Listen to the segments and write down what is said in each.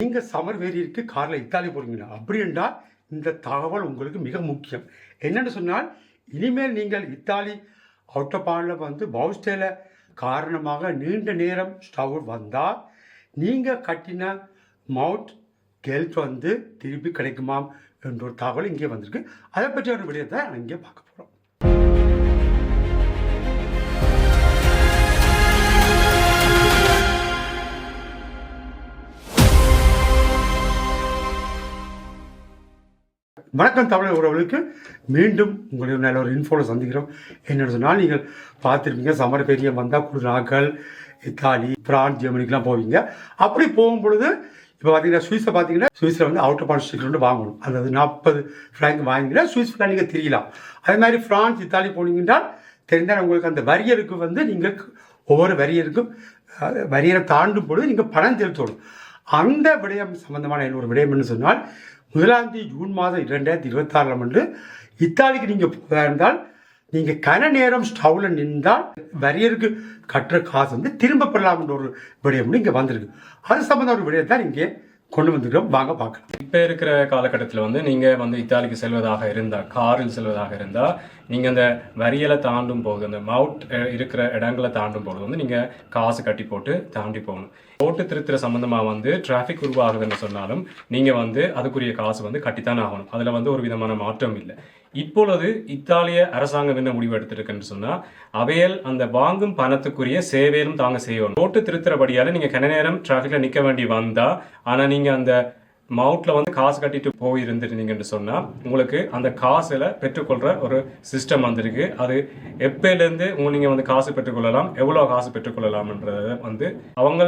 நீங்கள் சமர் வேரியிற்கு காரில் இத்தாலி போகிறீங்களா அப்படி என்றால் இந்த தகவல் உங்களுக்கு மிக முக்கியம். என்னென்னு சொன்னால், இனிமேல் நீங்கள் இத்தாலி அவுட்டபானில் வந்து பவுஸ்டேல காரணமாக நீண்ட நேரம் ஸ்டவ் வந்தால் நீங்கள் கட்டின மவுண்ட் கெல்ட் வந்து திருப்பி கிடைக்குமாம் என்ற ஒரு தகவல் இங்கே வந்திருக்கு. அதை பற்றி ஒரு விடயத்தை இங்கே பார்க்க போகிறோம். வணக்கம் தமிழக உறவுகளுக்கு, மீண்டும் உங்களுடைய நல்ல ஒரு இன்ஃபோவில் சந்திக்கிறோம். என்னென்னு சொன்னால், நீங்கள் பார்த்துருப்பீங்க சமர் பெரியம் வந்தால் குளிராக்கள் இத்தாலி, பிரான்ஸ், ஜெர்மனிக்கெலாம் போவீங்க. அப்படி போகும் பொழுது இப்போ பார்த்தீங்கன்னா சுவிஸை பார்த்தீங்கன்னா சுவிஸில் வந்து அவுட் ஆஃப் ஸ்டிக்கர் வாங்கணும். அதாவது 40 ஃப்ராங்க் வாங்கினா சுவிஸில் நீங்கள் தெரியலாம். அதே மாதிரி ஃப்ரான்ஸ், இத்தாலி போனீங்கன்னா தெரிந்தால் உங்களுக்கு அந்த வரியருக்கு வந்து நீங்கள் ஒவ்வொரு வரியருக்கும் வரியரை தாண்டும் பொழுது நீங்கள் பணம் செலுத்தணும். அந்த விடயம் சம்பந்தமான இன்னொரு விடயம் என்று சொன்னால், 1 ஜூன் 2026 இத்தாலிக்கு நீங்கள் போகிறதா இருந்தால் நீங்கள் கன நேரம் ஸ்டவ்வில் நின்றால் வரியருக்கு கட்டுற காசு வந்து திரும்ப பெறலாம்ன்ற ஒரு விடயம் இங்கே வந்திருக்கு. அது சம்பந்தமான ஒரு விடயம் தான் இங்கே கொண்டு வந்துருக்கோம். வாங்க பார்க்கலாம். இப்போ இருக்கிற காலகட்டத்தில் வந்து நீங்கள் வந்து இத்தாலிக்கு செல்வதாக இருந்தால், காரில் செல்வதாக இருந்தால், நீங்கள் அந்த வரியலை தாண்டும் போது, அந்த மவுட் இருக்கிற இடங்களை தாண்டும் போது வந்து நீங்கள் காசு கட்டி போட்டு தாண்டி போகணும். ஓட்டு திருத்துற சம்பந்தமாக வந்து டிராஃபிக் உருவாகுதுன்னு சொன்னாலும் நீங்கள் வந்து அதுக்குரிய காசு வந்து கட்டித்தான் ஆகணும். அதில் வந்து ஒரு விதமான மாற்றம் இல்லை. இப்பொழுது இத்தாலிய அரசாங்கம் என்ன முடிவு எடுத்திருக்குன்னு சொன்னால், அவையல் அந்த வாங்கும் பணத்துக்குரிய சேவையிலும் தாங்க செய்யணும். ஓட்டு திருத்துறபடியால் நீங்கள் கன நேரம் டிராஃபிக்கில் நிற்க வேண்டி வந்தால், ஆனால் நீங்கள் அந்த மவுட்ல வந்து காசு கட்டிட்டு போய் இருந்துருந்தீங்கன்னு சொன்னால் உங்களுக்கு அந்த காசில் பெற்றுக்கொள்கிற ஒரு சிஸ்டம் வந்திருக்கு. அது எப்போலேருந்து நீங்கள் வந்து காசு பெற்றுக்கொள்ளலாம், எவ்வளோ காசு பெற்றுக்கொள்ளலாம்ன்றத வந்து அவங்க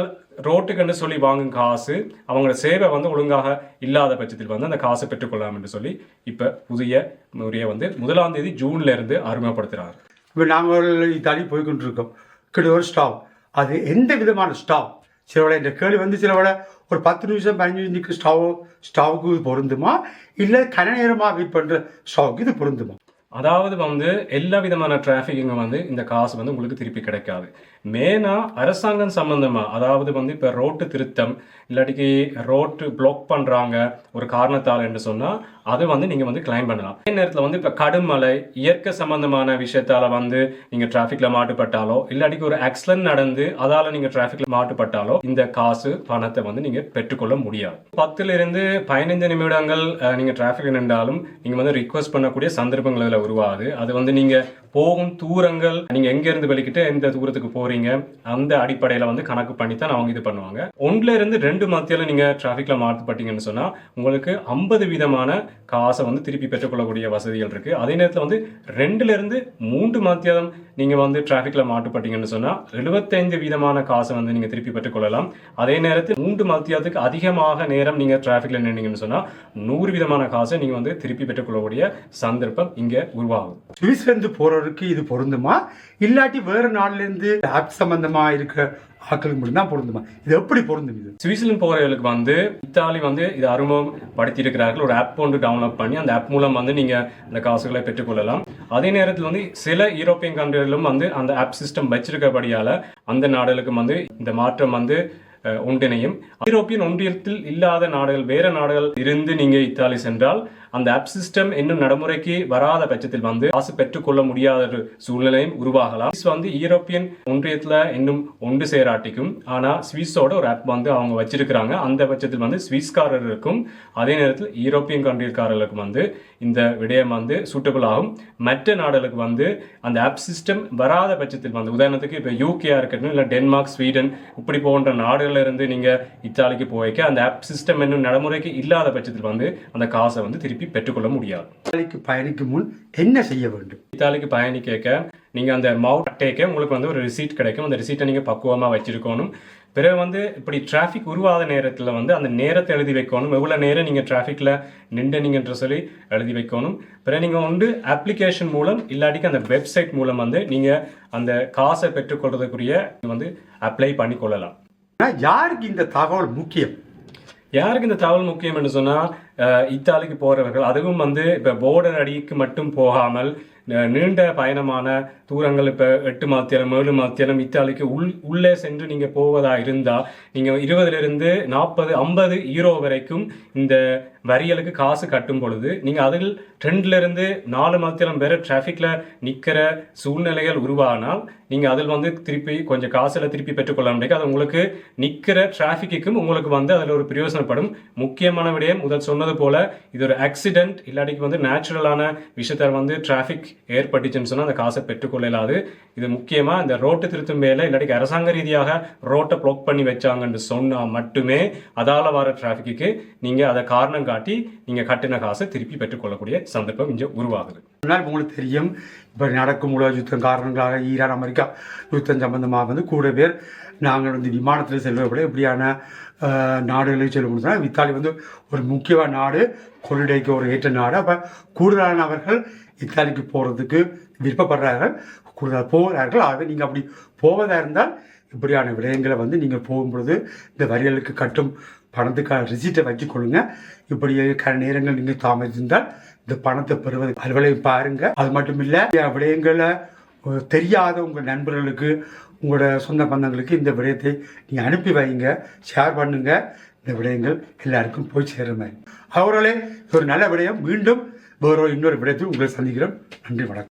ரோட்டுக்குன்னு சொல்லி வாங்கும் காசு, அவங்களோட சேவை வந்து ஒழுங்காக இல்லாத பட்சத்தில் வந்து அந்த காசை பெற்றுக்கொள்ளலாம் என்று சொல்லி இப்போ புதிய முறையை வந்து 1 ஜூன்ல இருந்து அறிமுகப்படுத்துகிறார். இப்போ நாங்கள் இத்தாலி போய்கொண்டு இருக்கோம். ஒரு ஸ்டாவ், அது எந்த விதமான ஸ்டாவ், சிலவோட இந்த கேள்வி வந்து சிலவோட ஒரு 10 நிமிஷம் 15 நிமிஷம் ஸ்டவ்வுக்கு இது பொருந்துமா, இல்லை கன நேரமாக வெயிட் பண்ணுற ஸ்டவ்வுக்கு இது பொருந்துமா? அதாவது வந்து எல்லா விதமான டிராஃபிக்குங்க வந்து இந்த காசு வந்து உங்களுக்கு திருப்பி கிடைக்காது. மெயினாக அரசாங்கம் சம்பந்தமாக, அதாவது வந்து இப்போ ரோட்டு திருத்தம் இல்லாட்டிக்கு ரோட்டு பிளாக் பண்ணுறாங்க ஒரு காரணத்தால் என்று சொன்னால் அது வந்து நீங்கள் வந்து கிளைம் பண்ணலாம். அதே நேரத்தில் வந்து இப்போ கடுமழை, இயற்கை சம்பந்தமான விஷயத்தால் வந்து நீங்கள் டிராஃபிக்கில் மாட்டுப்பட்டாலோ இல்லாட்டிக்கு ஒரு ஆக்சிடென்ட் நடந்து அதால் நீங்கள் டிராஃபிக்கில் மாட்டுப்பட்டாலோ இந்த காசு பணத்தை வந்து நீங்கள் பெற்றுக்கொள்ள முடியாது. 10 to 15 நிமிடங்கள் நீங்கள் டிராஃபிக் நின்றாலும் நீங்கள் வந்து ரிக்வஸ்ட் பண்ணக்கூடிய சந்தர்ப்பங்கள் அதில் உருவாகுது. அது வந்து நீங்கள் போகும் தூரங்கள், நீங்கள் எங்கேருந்து வெளிக்கிட்டு எந்த தூரத்துக்கு போகிறீங்க அந்த அடிப்படையில் வந்து கணக்கு பண்ணி தான் அவங்க இது பண்ணுவாங்க. 1 to 2 மத்தியில் நீங்கள் டிராஃபிக்கில் மாட்டுப்பட்டீங்கன்னு சொன்னால் உங்களுக்கு 50 வீதமான காசை வந்து திருப்பி பெற்றுக்கொள்ளக்கூடிய வசதிகள் இருக்குது. அதே நேரத்தில் வந்து 2 to 3 மத்தியம் நீங்கள் வந்து டிராஃபிக்கில் மாட்டுப்பட்டீங்கன்னு சொன்னால் 75 வீதமான காசை வந்து நீங்கள் திருப்பி பெற்றுக்கொள்ளலாம். அதே நேரத்தில் 3 மத்தியத்துக்கு அதிகமாக நேரம் நீங்கள் டிராஃபிக்கில் நின்றீங்கன்னு சொன்னால் 100 வீதமான காசை நீங்கள் வந்து திருப்பி பெற்றுக்கொள்ளக்கூடிய சந்தர்ப்பம் இங்கே உருவாகும். சுவிஸ்லேருந்து போகிறவருக்கு இது பொருந்துமா, இல்லாட்டி வேறு நாட்டிலேருந்து ஆப் சம்பந்தமாக இருக்கிற ஆக்களுக்கு மட்டும்தான் பொருந்துமா? இது எப்படி பொருந்தும்? இது சுவிட்சர்லாந்து போகிறவர்களுக்கு வந்து இத்தாலி வந்து இது அறிமுகப்படுத்தி இருக்கிறார்கள். ஒரு ஆப் ஒன்று டவுன்லோட் பண்ணி அந்த ஆப் மூலம் வந்து நீங்கள் அந்த காசுகளை பெற்றுக்கொள்ளலாம். அதே நேரத்தில் வந்து சில யூரோப்பியன் கண்ட்ரிகளிலும் வந்து அந்த ஆப் சிஸ்டம் வச்சிருக்கபடியால் அந்த நாடுகளுக்கும் வந்து இந்த மாற்றம் வந்து ஒன்றிணையும். ஐரோப்பியன் ஒன்றியத்தில் இல்லாத நாடுகள், வேற நாடுகள் இருந்து நீங்க இத்தாலி சென்றால் அந்த ஆப் சிஸ்டம் இன்னும் நடைமுறைக்கு வராத பட்சத்தில் வந்து காசு பெற்றுக்கொள்ள முடியாத ஒரு சூழ்நிலையும் உருவாகலாம். சுவிஸ் வந்து யூரோப்பியன் ஒன்றியத்துல இன்னும் ஒன்று சேராட்டிக்கும், ஆனா சுவிஸோட ஒரு ஆப் வந்து அவங்க வச்சிருக்கிறாங்க. அந்த பட்சத்தில் வந்து சுவிஸ்காரர்களுக்கும் அதே நேரத்தில் யூரோப்பியன் கண்ட்ரிக்காரர்களுக்கும் வந்து இந்த விடயம் வந்து சூட்டபிள் ஆகும். மற்ற நாடுகளுக்கு வந்து அந்த ஆப் சிஸ்டம் வராத பட்சத்தில் வந்து, உதாரணத்துக்கு இப்போ யூகேயா இருக்கட்டும், இல்லை டென்மார்க், ஸ்வீடன் இப்படி போன்ற நாடுகள்ல இருந்து நீங்க இத்தாலிக்கு போய்க்க அந்த ஆப் சிஸ்டம் இன்னும் நடைமுறைக்கு இல்லாத பட்சத்தில் வந்து அந்த காசை வந்து திருப்பி பெற்றுக்கொள்ள முடியாது. இத்தாலிக்கு பயணிக்கும் முன் என்ன செய்ய வேண்டும்? இத்தாலிக்கு பயணிக்க நீங்க அந்த மவுண்ட் அட்டைக்கு உங்களுக்கு வந்து ஒரு ரிசீட் கிடைக்கும். அந்த ரிசீட்டை நீங்க பக்குவமா வச்சிருக்கணும். பிறகு வந்து இப்படி டிராஃபிக் உருவாத நேரத்தில் வந்து அந்த நேரத்தை எழுதி வைக்கணும். எவ்வளோ நேரம் நீங்கள் டிராஃபிக்கில் நின்றுனீங்கன்ற சொல்லி எழுதி வைக்கணும். பிறகு நீங்கள் வந்து அப்ளிகேஷன் மூலம் இல்லாட்டிக்கு அந்த வெப்சைட் மூலம் வந்து நீங்கள் அந்த காசை பெற்றுக்கொள்றதுக்குரிய வந்து அப்ளை பண்ணி கொள்ளலாம். யாருக்கு இந்த தகவல் முக்கியம்? யாருக்கு இந்த தகவல் முக்கியம் என்று சொன்னால், இத்தாலிக்கு போகிறவர்கள், அதுவும் வந்து இப்போ போர்டர் அடிக்கு மட்டும் போகாமல் நீண்ட பயணமான தூரங்கள் இப்போ 8 மாத்தியம் 7 மாத்தியம் இத்தாலிக்கு உள்ளே சென்று நீங்கள் போவதா இருந்தால் நீங்கள் 20 40 50 யூரோ வரைக்கும் இந்த வரியலுக்கு காசு கட்டும் பொழுது நீங்கள் அதில் 2 4 மாத்திரம் வேற டிராஃபிக்கில் நிற்கிற சூழ்நிலைகள் உருவானால் நீங்கள் அதில் வந்து திருப்பி கொஞ்சம் காசில் திருப்பி பெற்றுக்கொள்ள முடியாது. அது உங்களுக்கு நிற்கிற டிராஃபிக்கும் உங்களுக்கு வந்து அதில் ஒரு பிரயோசனப்படும். முக்கியமான விடயம் முதல் சொன்னது போல இது ஒரு ஆக்சிடென்ட் இல்லாட்டிக்கு வந்து நேச்சுரலான விஷயத்தில் வந்து டிராஃபிக் ஏற்பட்டுச்சுன்னு சொன்னால் அந்த காசை பெற்றுக்கொள்ள இயலாது. இது முக்கியமாக இந்த ரோட்டு திருத்தும் வேலை இல்லாட்டிக்கு அரசாங்க ரீதியாக ரோட்டை ப்ளாக் பண்ணி வச்சாங்கன்னு சொன்னால் மட்டுமே அதால் வர டிராஃபிக்கு நீங்கள் அதை காரணம் காட்டி நீங்கள் கட்டின காசை திருப்பி பெற்றுக்கொள்ளக்கூடிய சந்தர்ப்பம் இங்கே உருவாகுது. உங்களுக்கு தெரியும், இப்போ நடக்கும் உலக யுத்தம் காரணங்களாக ஈரான் அமெரிக்கா யுத்தம் சம்பந்தமாக வந்து கூட பேர் நாங்கள் வந்து விமானத்தில் செல்வதை இப்படியான நாடுகளில் செல்ல முடியும். இத்தாலி வந்து ஒரு முக்கியமான நாடு, கொள்ளைக்கு ஒரு ஏற்ற நாடு. அப்போ கூடுதலான அவர்கள் இத்தாலிக்கு போகிறதுக்கு விருப்பப்படுறார்கள், கூடுதலாக போகிறார்கள். ஆகவே நீங்கள் அப்படி போவதாக இருந்தால் இப்படியான விடயங்களை வந்து நீங்கள் போகும்பொழுது இந்த வரிகளுக்கு கட்டும் பணத்துக்கான ரிசீட்டை வச்சுக்கொள்ளுங்க. இப்படி நேரங்கள் நீங்கள் தாமதித்தால் இந்த பணத்தை பெறுவது அலுவலை பாருங்க. அது மட்டும் இல்லை, விடயங்களை தெரியாத உங்கள் நண்பர்களுக்கு உங்களோட சொந்த பந்தங்களுக்கு இந்த விடயத்தை நீங்கள் அனுப்பி வைங்க, ஷேர் பண்ணுங்க. இந்த விடயங்கள் எல்லாருக்கும் போய் சேருமே. அவர்களே ஒரு நல்ல விடயம். மீண்டும் இன்னொரு விடயத்தில் உங்களை சந்திக்கிறோம். நன்றி, வணக்கம்.